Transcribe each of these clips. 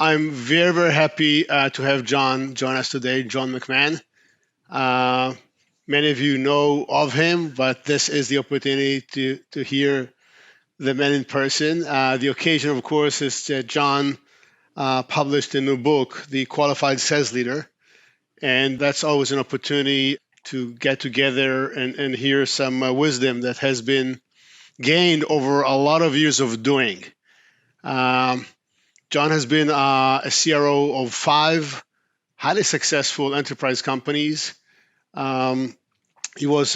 I'm very, very happy to have John join us today, John McMahon. Many of you know of him, but this is the opportunity to hear the man in person. The occasion, of course, is that John published a new book, The Qualified Sales Leader. And that's always an opportunity to get together and hear some wisdom that has been gained over a lot of years of doing. John has been a CRO of 5 highly successful enterprise companies. He was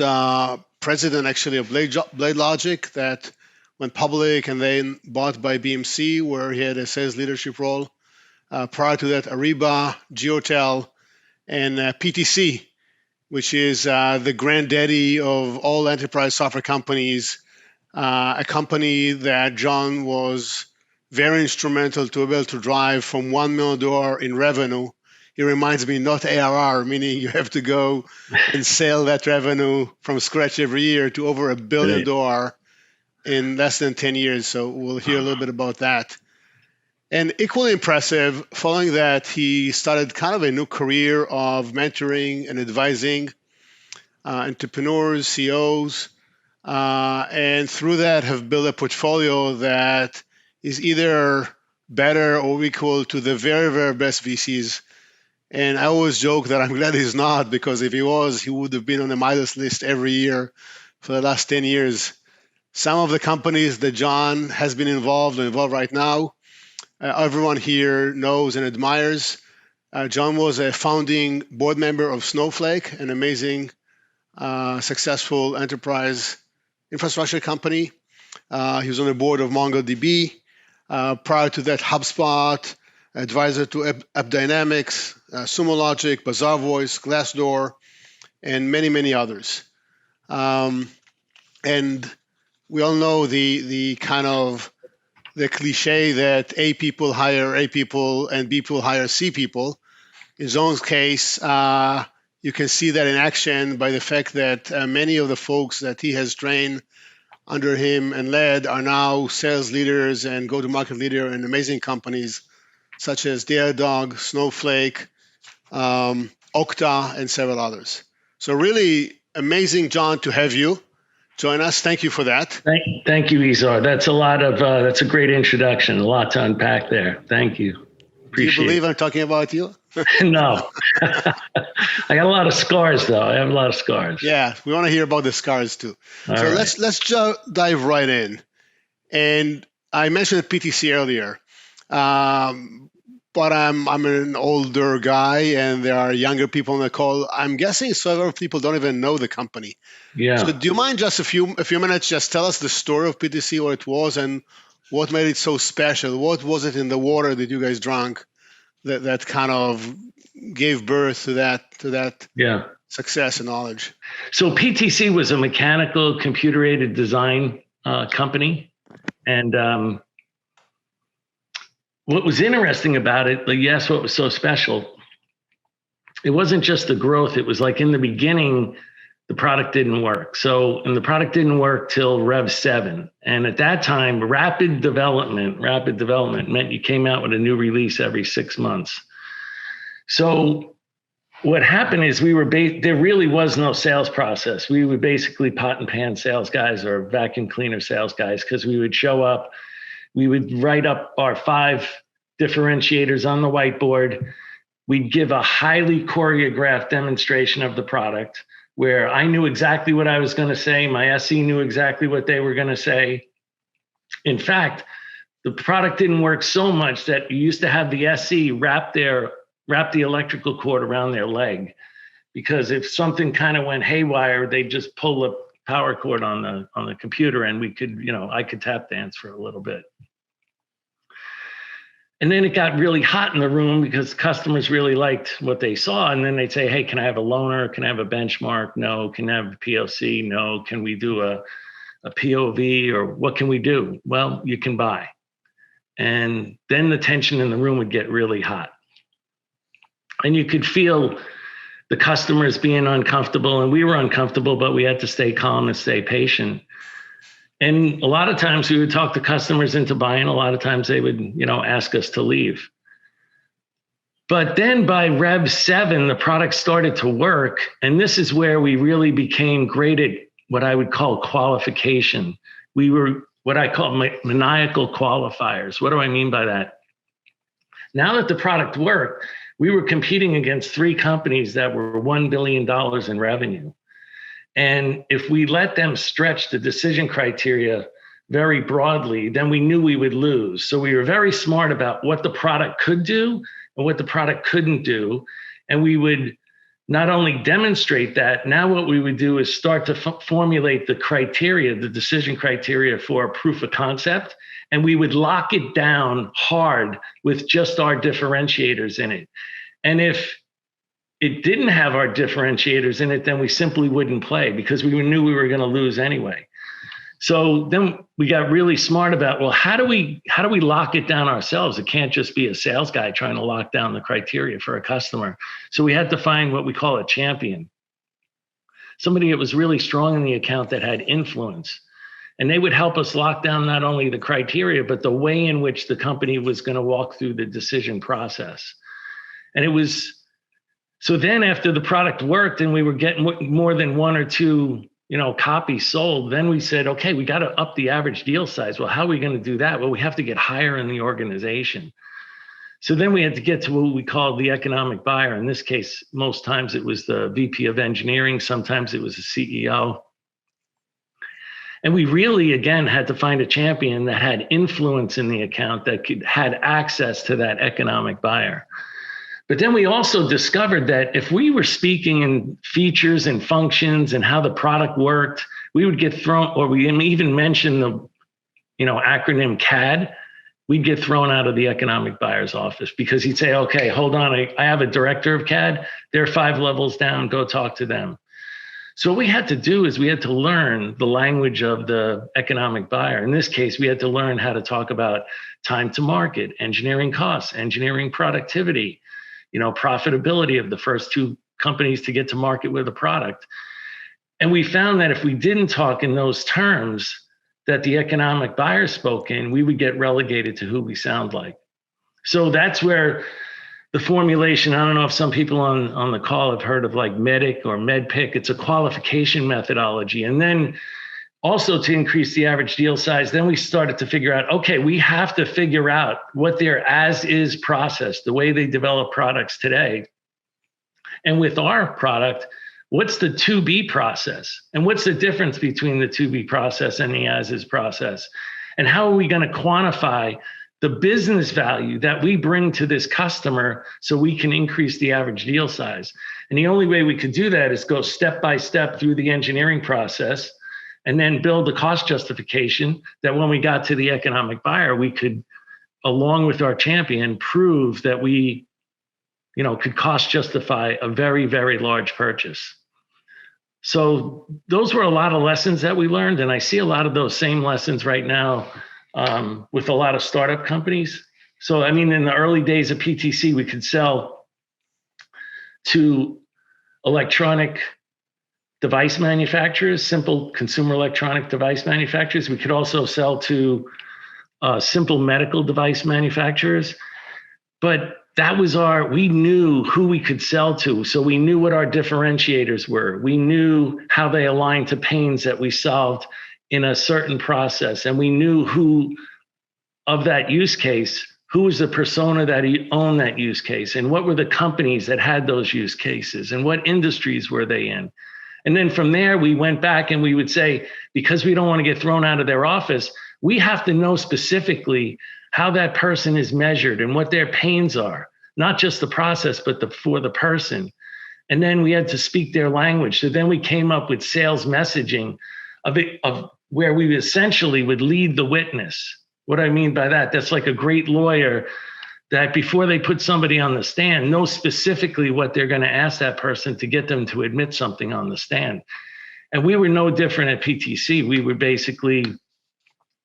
president, actually, of BladeLogic that went public and then bought by BMC, where he had a sales leadership role. Prior to that, Ariba, GeoTel, and PTC, which is the granddaddy of all enterprise software companies, a company that John was very instrumental to be able to drive from $1 million in revenue. It reminds me, not ARR, meaning you have to go and sell that revenue from scratch every year, to over $1 billion in less than 10 years. So we'll hear a little bit about that. And equally impressive, following that, he started kind of a new career of mentoring and advising entrepreneurs, CEOs, and through that have built a portfolio that is either better or equal to the very, very best VCs. And I always joke that I'm glad he's not, because if he was, he would have been on the Midas list every year for the last 10 years. Some of the companies that John has been involved right now, everyone here knows and admires. John was a founding board member of SnowFlake, an amazing, successful enterprise infrastructure company. He was on the board of MongoDB. Prior to that, Hubspot, advisor to AppDynamics, SumoLogic, BazzarVoice, GlassDoor, and many, many others. And we all know the kind of the cliche that A people hire A people and B people hire C people. In John's case, you can see that in action by the fact that many of the folks that he has trained under him and led are now sales leaders and go-to-market leader in amazing companies such as Datadog, SnowFlake, Okta, and several others. So really amazing, John, to have you join us. Thank you for that. Thank you, Izhar. That's a great introduction. A lot to unpack there. Thank you. Appreciate Do you believe I'm talking about you? No. I got a lot of scars, though. I have a lot of scars. Yeah, we want to hear about the scars too. All right. Let's dive right in. And I mentioned PTC earlier, but I'm an older guy, and there are younger people on the call. I'm guessing several people don't even know the company. Yeah. So do you mind just a few minutes, just tell us the story of PTC, what it was, and what made it so special? What was it in the water that you guys drank that kind of gave birth to that success and knowledge? So PTC was a mechanical computer-aided design company. And what was interesting about it, what was so special, it wasn't just the growth. It was like in the beginning, the product didn't work. And the product didn't work till Rev 7. And at that time, rapid development meant you came out with a new release every 6 months. So what happened is there really was no sales process. We were basically pot and pan sales guys or vacuum cleaner sales guys, because we would show up, we would write up our 5 differentiators on the whiteboard. We'd give a highly choreographed demonstration of the product, where I knew exactly what I was going to say. My SE knew exactly what they were going to say. In fact, the product didn't work so much that you used to have the SE wrap the electrical cord around their leg, because if something kind of went haywire, they'd just pull the power cord on the computer, and we could, I could tap dance for a little bit. And then it got really hot in the room because customers really liked what they saw. And then they'd say, hey, can I have a loaner? Can I have a benchmark? No. Can I have a POC? No. Can we do a POV? Or what can we do? Well, you can buy. And then the tension in the room would get really hot. And you could feel the customers being uncomfortable, and we were uncomfortable, but we had to stay calm and stay patient. And a lot of times we would talk the customers into buying. A lot of times they would, ask us to leave. But then by Rev 7, the product started to work. And this is where we really became great at what I would call qualification. We were what I call maniacal qualifiers. What do I mean by that? Now that the product worked, we were competing against 3 companies that were $1 billion in revenue. And if we let them stretch the decision criteria very broadly, then we knew we would lose. So we were very smart about what the product could do and what the product couldn't do. And we would not only demonstrate that, now what we would do is start to formulate the criteria, the decision criteria for a proof of concept. And we would lock it down hard with just our differentiators in it. And if it didn't have our differentiators in it, then we simply wouldn't play because we knew we were going to lose anyway. So then we got really smart about, well, how do we lock it down ourselves? It can't just be a sales guy trying to lock down the criteria for a customer. So we had to find what we call a champion, somebody that was really strong in the account that had influence. And they would help us lock down not only the criteria, but the way in which the company was going to walk through the decision process. And it was, so then after the product worked and we were getting more than 1 or 2 copies sold, then we said, okay, we got to up the average deal size. Well, how are we going to do that? Well, we have to get higher in the organization. So then we had to get to what we called the economic buyer. In this case, most times it was the VP of engineering. Sometimes it was the CEO. And we really, again, had to find a champion that had influence in the account, that had access to that economic buyer. But then we also discovered that if we were speaking in features and functions and how the product worked, we would get thrown, or we even mentioned the acronym CAD, we'd get thrown out of the economic buyer's office because he'd say, okay, hold on, I have a director of CAD. They're 5 levels down, go talk to them. So what we had to do is we had to learn the language of the economic buyer. In this case, we had to learn how to talk about time to market, engineering costs, engineering productivity, profitability of the first 2 companies to get to market with a product. And we found that if we didn't talk in those terms that the economic buyer spoke in, we would get relegated to who we sound like. So that's where the formulation, I don't know if some people on the call have heard of like MEDDIC or MEDPIC. It's a qualification methodology. And then also to increase the average deal size, then we started to figure out, okay, we have to figure out what their as-is process, the way they develop products today. And with our product, what's the to-be process? And what's the difference between the to-be process and the as-is process? And how are we going to quantify the business value that we bring to this customer so we can increase the average deal size? And the only way we could do that is go step by step through the engineering process and then build the cost justification that when we got to the economic buyer, we could, along with our champion, prove that we, could cost justify a very, very large purchase. So those were a lot of lessons that we learned. And I see a lot of those same lessons right now with a lot of startup companies. So, in the early days of PTC, we could sell to electronic device manufacturers, simple consumer electronic device manufacturers. We could also sell to simple medical device manufacturers. But that was we knew who we could sell to. So we knew what our differentiators were. We knew how they aligned to pains that we solved in a certain process. And we knew who of that use case, who was the persona that owned that use case, and what were the companies that had those use cases, and what industries were they in. And then from there, we went back and we would say, because we don't want to get thrown out of their office, we have to know specifically how that person is measured and what their pains are, not just the process, but for the person. And then we had to speak their language. So then we came up with sales messaging of where we essentially would lead the witness. What I mean by that, that's like a great lawyer that before they put somebody on the stand, know specifically what they're going to ask that person to get them to admit something on the stand. And we were no different at PTC. We would basically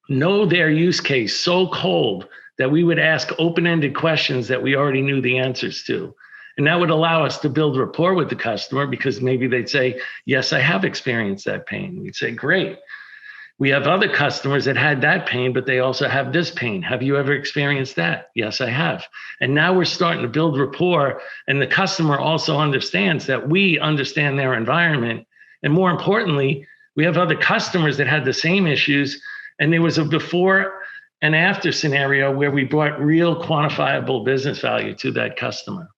know their use case so cold that we would ask open-ended questions that we already knew the answers to. And that would allow us to build rapport with the customer because maybe they'd say, yes, I have experienced that pain. We'd say, great. We have other customers that had that pain, but they also have this pain. Have you ever experienced that? Yes, I have. And now we're starting to build rapport, and the customer also understands that we understand their environment. And more importantly, we have other customers that had the same issues, and there was a before and after scenario where we brought real quantifiable business value to that customer.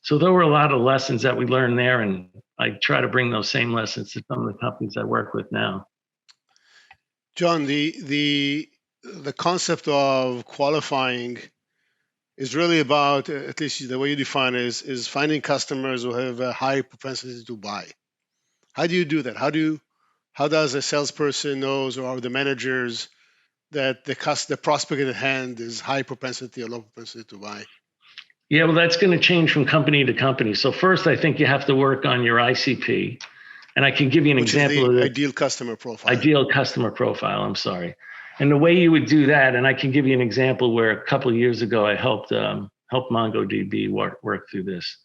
So there were a lot of lessons that we learned there, and I try to bring those same lessons to some of the companies I work with now. John, the concept of qualifying is really about, at least the way you define it, is finding customers who have a high propensity to buy. How do you do that? How does a salesperson knows, or the managers, that the prospect at hand is high propensity or low propensity to buy? Yeah, well, that's going to change from company to company. So first, I think you have to work on your ICP. And I can give you an example of the ideal customer profile. Ideal customer profile, I'm sorry. And the way you would do that, and I can give you an example where a couple of years ago I helped MongoDB work through this.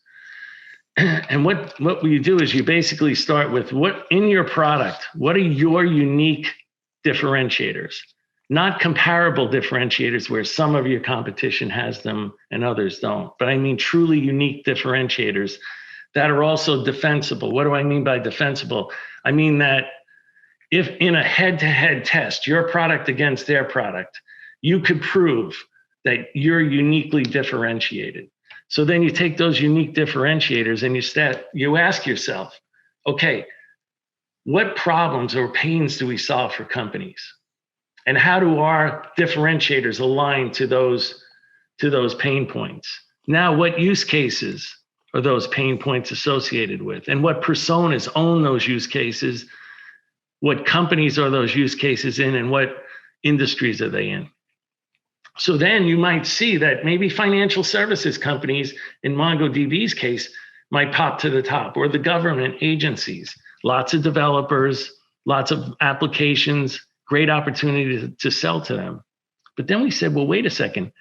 And what you do is you basically start with what in your product, what are your unique differentiators? Not comparable differentiators where some of your competition has them and others don't, but I mean truly unique differentiators that are also defensible. What do I mean by defensible? I mean that if in a head-to-head test, your product against their product, you could prove that you're uniquely differentiated. So then you take those unique differentiators and you ask yourself, okay, what problems or pains do we solve for companies? And how do our differentiators align to those pain points? Now, what use cases are those pain points associated with? And what personas own those use cases? What companies are those use cases in, and what industries are they in? So then you might see that maybe financial services companies, in MongoDB's case, might pop to the top, or the government agencies, lots of developers, lots of applications, great opportunity to sell to them. But then we said, well, wait a second.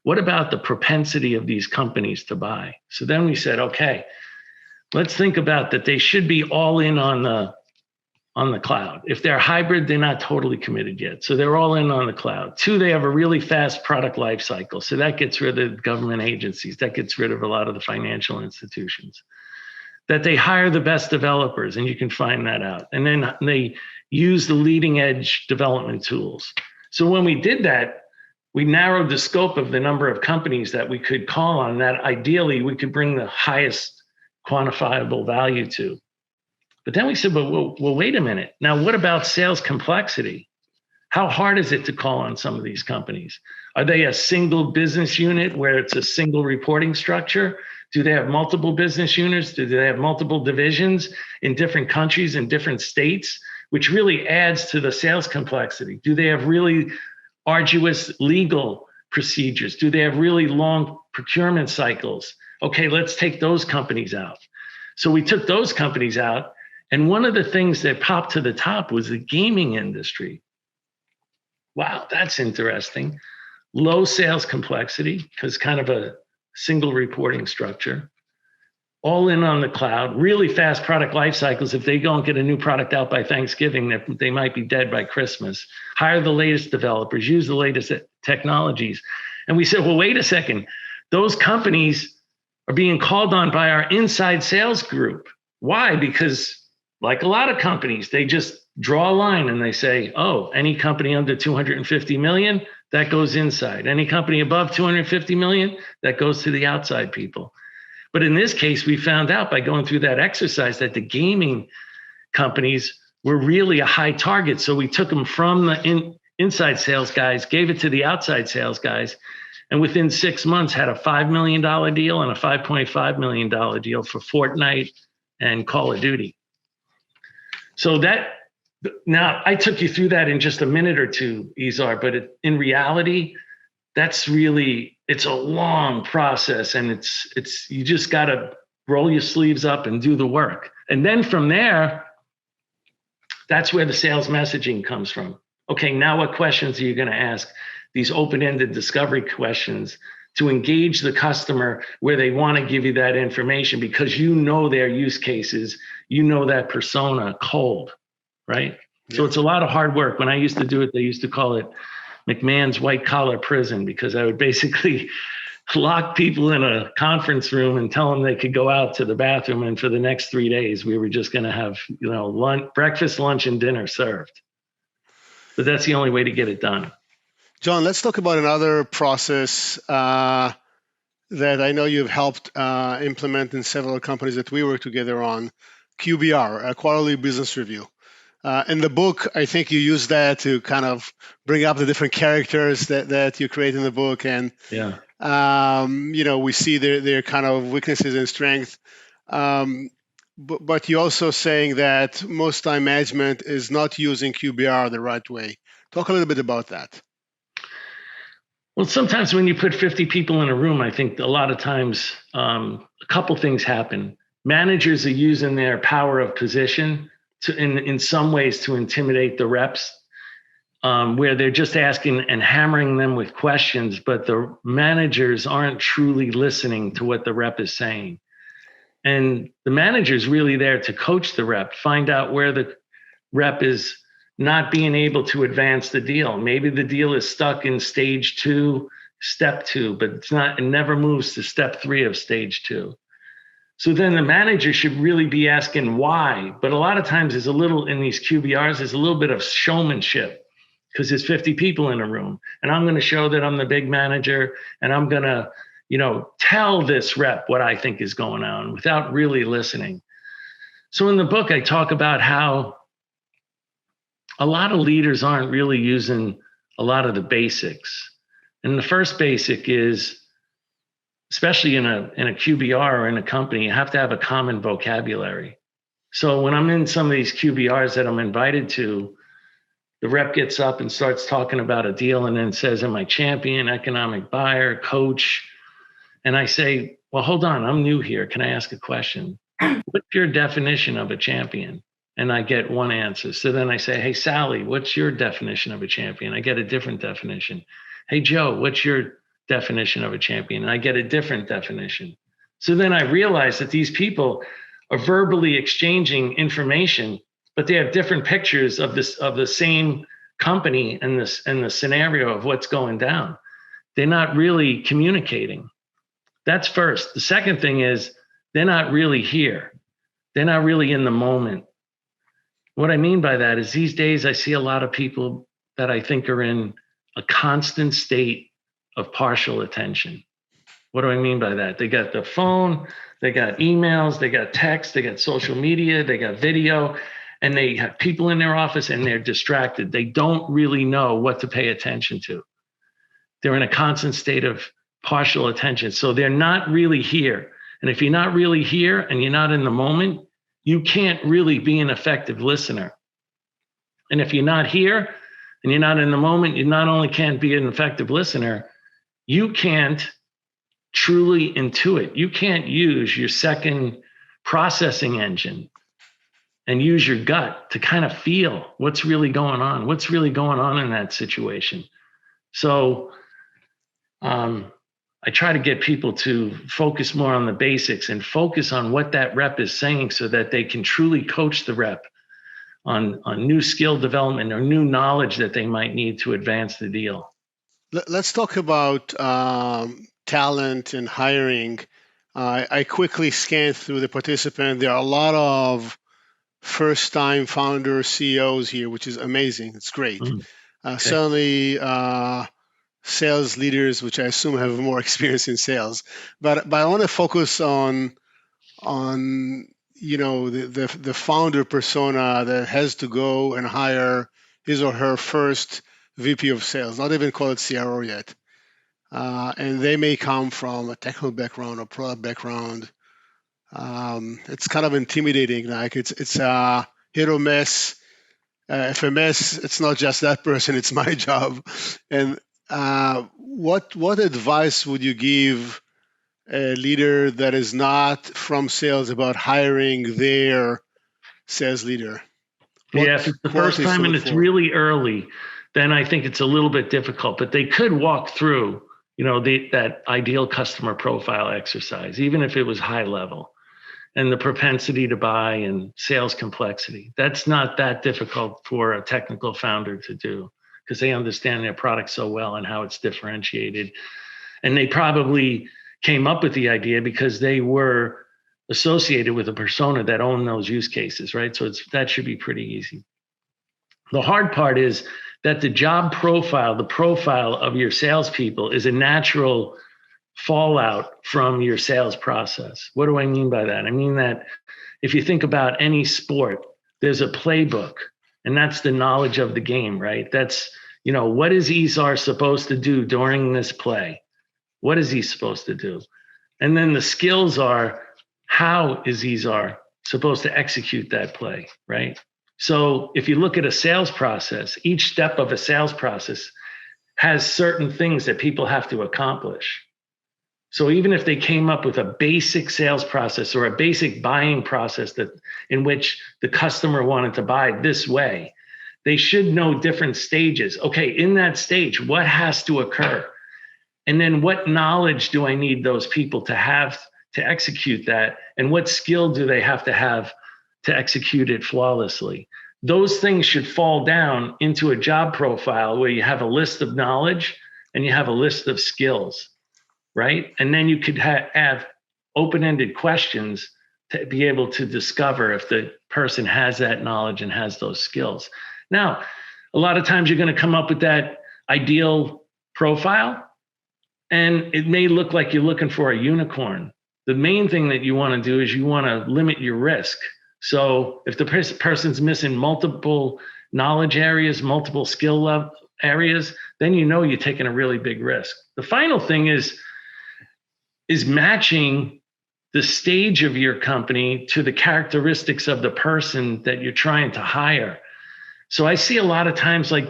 What about the propensity of these companies to buy? So then we said, okay, let's think about that. They should be all in on the cloud. If they're hybrid, they're not totally committed yet. So they're all in on the cloud. 2, they have a really fast product life cycle. So that gets rid of government agencies. That gets rid of a lot of the financial institutions. That they hire the best developers, and you can find that out. And then they use the leading edge development tools. So when we did that, we narrowed the scope of the number of companies that we could call on that ideally we could bring the highest quantifiable value to. But then we said, well, wait a minute. Now, what about sales complexity? How hard is it to call on some of these companies? Are they a single business unit where it's a single reporting structure? Do they have multiple business units? Do they have multiple divisions in different countries and different states, which really adds to the sales complexity? Do they have really arduous legal procedures? Do they have really long procurement cycles? Okay, let's take those companies out. So we took those companies out, and one of the things that popped to the top was the gaming industry. Wow, that's interesting. Low sales complexity, because kind of a single reporting structure. All in on the cloud, really fast product life cycles. If they don't get a new product out by Thanksgiving, they might be dead by Christmas. Hire the latest developers, use the latest technologies. And we said, well, wait a second. Those companies are being called on by our inside sales group. Why? Because like a lot of companies, they just draw a line and they say, oh, any company under 250 million, that goes inside. Any company above 250 million, that goes to the outside people. But in this case, we found out by going through that exercise that the gaming companies were really a high target. So we took them from the inside sales guys, gave it to the outside sales guys, and within 6 months had a $5 million deal and a $5.5 million deal for Fortnite and Call of Duty. So now I took you through that in just a minute or two, Izhar, but in reality, that's really, it's a long process, and it's you just got to roll your sleeves up and do the work. And then from there, that's where the sales messaging comes from. Okay, now what questions are you going to ask? These open-ended discovery questions to engage the customer where they want to give you that information, because you know their use cases, you know that persona cold, right? So it's a lot of hard work. When I used to do it, they used to call it McMahon's white collar prison, because I would basically lock people in a conference room and tell them they could go out to the bathroom. And for the next 3 days, we were just going to have, breakfast, lunch, and dinner served. But that's the only way to get it done. John, let's talk about another process that I know you've helped implement in several companies that we work together on, QBR, a quarterly business review. In the book, I think you use that to kind of bring up the different characters that you create in the book. And, we see their kind of weaknesses and strengths. But you're also saying that most time management is not using QBR the right way. Talk a little bit about that. Well, sometimes when you put 50 people in a room, I think a lot of times a couple things happen. Managers are using their power of position in some ways to intimidate the reps, where they're just asking and hammering them with questions, but the managers aren't truly listening to what the rep is saying. And the manager's really there to coach the rep, find out where the rep is not being able to advance the deal. Maybe the deal is stuck in stage 2, step 2, but it never moves to step 3 of stage 2. So then the manager should really be asking why. But a lot of times in these QBRs, there's a little bit of showmanship, because there's 50 people in a room. And I'm going to show that I'm the big manager, and I'm going to, tell this rep what I think is going on without really listening. So in the book, I talk about how a lot of leaders aren't really using a lot of the basics. And the first basic is, especially in a QBR or in a company, you have to have a common vocabulary. So when I'm in some of these QBRs that I'm invited to, the rep gets up and starts talking about a deal and then says, am I champion, economic buyer, coach? And I say, well, hold on, I'm new here. Can I ask a question? What's your definition of a champion? And I get one answer. So then I say, hey, Sally, what's your definition of a champion? I get a different definition. Hey, Joe, what's your definition of a champion? And I get a different definition. So then I realize that these people are verbally exchanging information, but they have different pictures of the same company and the scenario of what's going down. They're not really communicating. That's first. The second thing is they're not really here. They're not really in the moment. What I mean by that is these days I see a lot of people that I think are in a constant state of partial attention. What do I mean by that? They got the phone, they got emails, they got text, they got social media, they got video, and they have people in their office and they're distracted. They don't really know what to pay attention to. They're in a constant state of partial attention. So they're not really here. And if you're not really here and you're not in the moment, you can't really be an effective listener. And if you're not here and you're not in the moment, you not only can't be an effective listener, you can't truly intuit. You can't use your second processing engine and use your gut to kind of feel what's really going on, in that situation. So I try to get people to focus more on the basics and focus on what that rep is saying so that they can truly coach the rep on new skill development or new knowledge that they might need to advance the deal. Let's talk about talent and hiring. I quickly scanned through the participant. There are a lot of first-time founder CEOs here, which is amazing. It's great. Okay. Certainly sales leaders, which I assume have more experience in sales. But I want to focus on the founder persona that has to go and hire his or her first VP of sales, not even call it CRO yet. And they may come from a technical background or product background. It's kind of intimidating. Like it's hit or miss. If a miss, it's not just that person, it's my job. And what advice would you give a leader that is not from sales about hiring their sales leader? If it's the first time and it's really early, then I think it's a little bit difficult. But they could walk through, that ideal customer profile exercise, even if it was high level. and the propensity to buy and sales complexity. That's not that difficult for a technical founder to do because they understand their product so well and how it's differentiated. And they probably came up with the idea because they were associated with a persona that owned those use cases, right? So that should be pretty easy. The hard part is that the job profile, the profile of your salespeople is a natural fallout from your sales process. What do I mean by that? I mean that if you think about any sport, there's a playbook, and that's the knowledge of the game, right? That's, what is Izhar supposed to do during this play? What is he supposed to do? And then the skills are, how is Izhar supposed to execute that play, right? So if you look at a sales process, each step of a sales process has certain things that people have to accomplish. So even if they came up with a basic sales process or a basic buying process in which the customer wanted to buy this way, they should know different stages. Okay, in that stage, what has to occur? And then what knowledge do I need those people to have to execute that? And what skill do they have to execute it flawlessly? Those things should fall down into a job profile where you have a list of knowledge and you have a list of skills, right? And then you could have open-ended questions to be able to discover if the person has that knowledge and has those skills. Now, a lot of times you're going to come up with that ideal profile, and it may look like you're looking for a unicorn. The main thing that you want to do is you want to limit your risk. So if the person's missing multiple knowledge areas, multiple skill level areas, then you're taking a really big risk. The final thing is matching the stage of your company to the characteristics of the person that you're trying to hire. So I see a lot of times like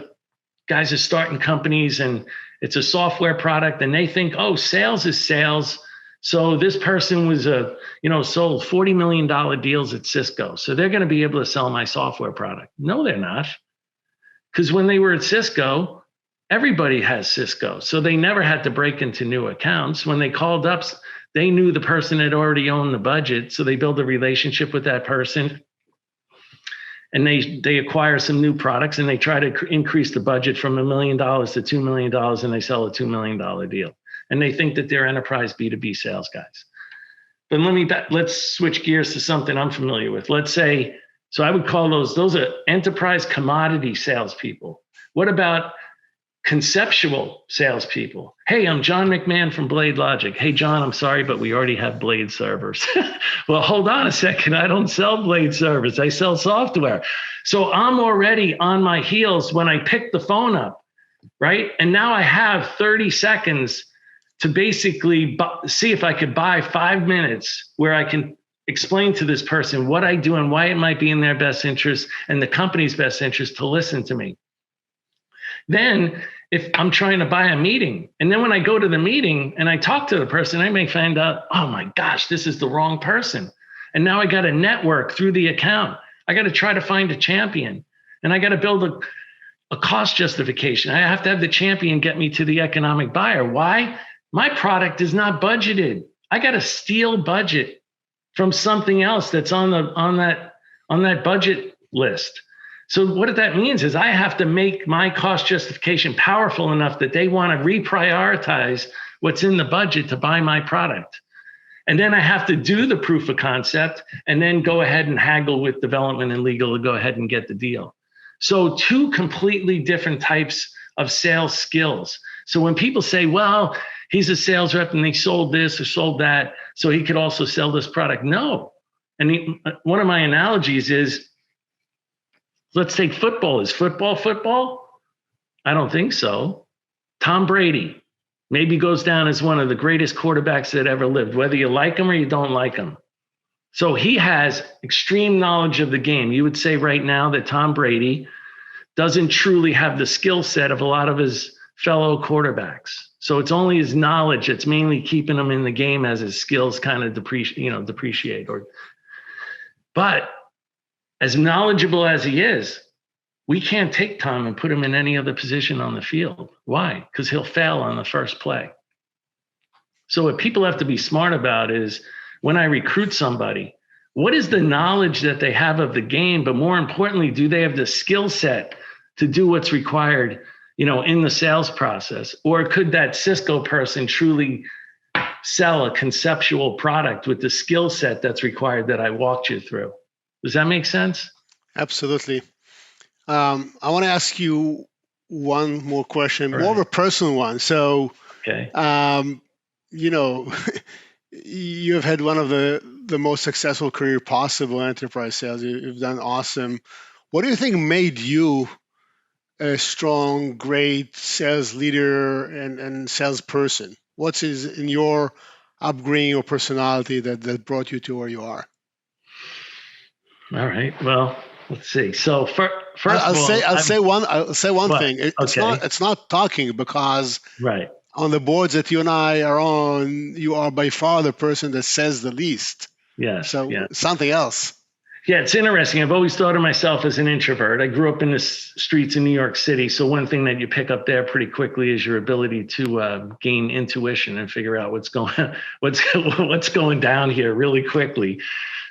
guys are starting companies and it's a software product and they think, oh, sales is sales. So this person was sold $40 million deals at Cisco. So they're going to be able to sell my software product. No, they're not. Because when they were at Cisco, everybody has Cisco. So they never had to break into new accounts. When they called up, they knew the person had already owned the budget. So they build a relationship with that person. And they acquire some new products and they try to increase the budget from $1 million to $2 million and they sell a $2 million deal. And they think that they're enterprise B2B sales guys. But let's switch gears to something I'm familiar with. Let's say, so I would call those are enterprise commodity salespeople. What about conceptual salespeople? Hey, I'm John McMahon from BladeLogic. Hey, John, I'm sorry, but we already have Blade servers. Well, hold on a second. I don't sell Blade servers. I sell software. So I'm already on my heels when I pick the phone up, right? And now I have 30 seconds to basically see if I could buy 5 minutes where I can explain to this person what I do and why it might be in their best interest and the company's best interest to listen to me. Then if I'm trying to buy a meeting, and then when I go to the meeting and I talk to the person, I may find out, oh my gosh, this is the wrong person. And now I got to network through the account. I got to try to find a champion and I got to build a cost justification. I have to have the champion get me to the economic buyer. Why? My product is not budgeted. I got to steal budget from something else that's on that budget list. So what that means is I have to make my cost justification powerful enough that they want to reprioritize what's in the budget to buy my product. And then I have to do the proof of concept and then go ahead and haggle with development and legal to go ahead and get the deal. So two completely different types of sales skills. So when people say, well, he's a sales rep and he sold this or sold that, so he could also sell this product. No. And one of my analogies is, let's take football. Is football? I don't think so. Tom Brady maybe goes down as one of the greatest quarterbacks that ever lived, whether you like him or you don't like him. So he has extreme knowledge of the game. You would say right now that Tom Brady doesn't truly have the skill set of a lot of his fellow quarterbacks. So it's only his knowledge that's mainly keeping him in the game as his skills kind of depreciate. But as knowledgeable as he is, we can't take Tom and put him in any other position on the field. Why? Because he'll fail on the first play. So what people have to be smart about is when I recruit somebody, what is the knowledge that they have of the game? But more importantly, do they have the skill set to do what's required, in the sales process? Or could that Cisco person truly sell a conceptual product with the skill set that's required that I walked you through? Does that make sense? Absolutely. I want to ask you one more question, Right. more of a personal one. So, okay. You have had one of the most successful career possible in enterprise sales. You've done awesome. What do you think made you a strong, great sales leader and salesperson? What's in your upbringing or personality that brought you to where you are? All right. Well, let's see. So first I'll of all, say one thing. It's not talking, because right. on the boards that you and I are on, you are by far the person that says the least. Yes. So something else. Yeah, it's interesting. I've always thought of myself as an introvert. I grew up in the streets in New York City. So one thing that you pick up there pretty quickly is your ability to gain intuition and figure out what's going down here really quickly.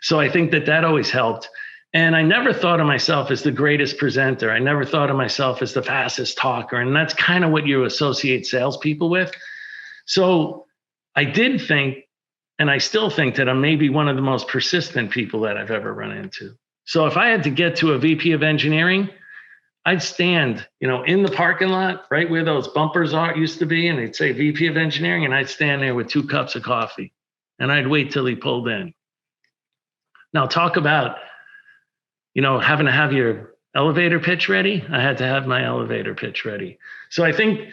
So I think that always helped. And I never thought of myself as the greatest presenter. I never thought of myself as the fastest talker. And that's kind of what you associate salespeople with. So I did think, and I still think, that I'm maybe one of the most persistent people that I've ever run into. So if I had to get to a VP of engineering, I'd stand, in the parking lot, right where those bumpers used to be, and they'd say VP of engineering, and I'd stand there with 2 cups of coffee, and I'd wait till he pulled in. Now talk about, having to have your elevator pitch ready. I had to have my elevator pitch ready. So I think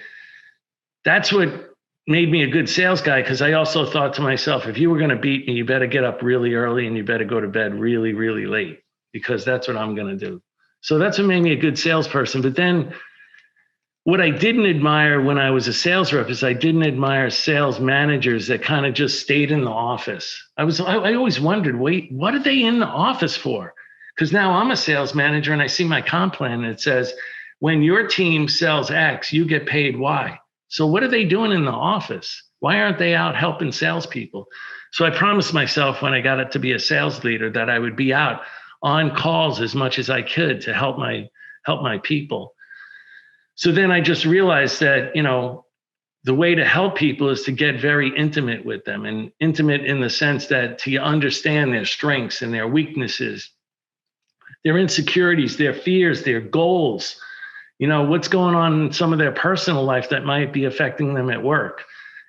that's what made me a good sales guy, because I also thought to myself, if you were going to beat me, you better get up really early and you better go to bed really, really late, because that's what I'm going to do. So that's what made me a good salesperson. But then what I didn't admire when I was a sales rep is I didn't admire sales managers that kind of just stayed in the office. I always wondered, wait, what are they in the office for? Because now I'm a sales manager and I see my comp plan and it says, when your team sells X, you get paid Y. So what are they doing in the office? Why aren't they out helping salespeople? So I promised myself when I got it to be a sales leader that I would be out on calls as much as I could to help my people. So then I just realized that, the way to help people is to get very intimate with them, and intimate in the sense that to understand their strengths and their weaknesses, their insecurities, their fears, their goals. What's going on in some of their personal life that might be affecting them at work.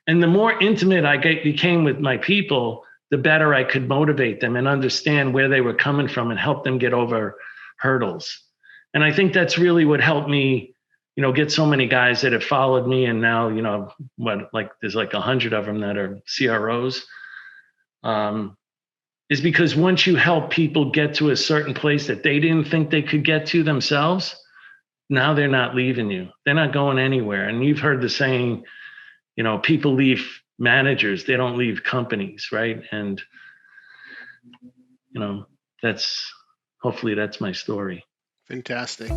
And the more intimate I became with my people, the better I could motivate them and understand where they were coming from and help them get over hurdles. And I think that's really what helped me, get so many guys that have followed me. And now, there's like 100 of them that are CROs. Is because once you help people get to a certain place that they didn't think they could get to themselves, now they're not leaving you. They're not going anywhere. And you've heard the saying, people leave managers, they don't leave companies, right? And, hopefully that's my story. Fantastic.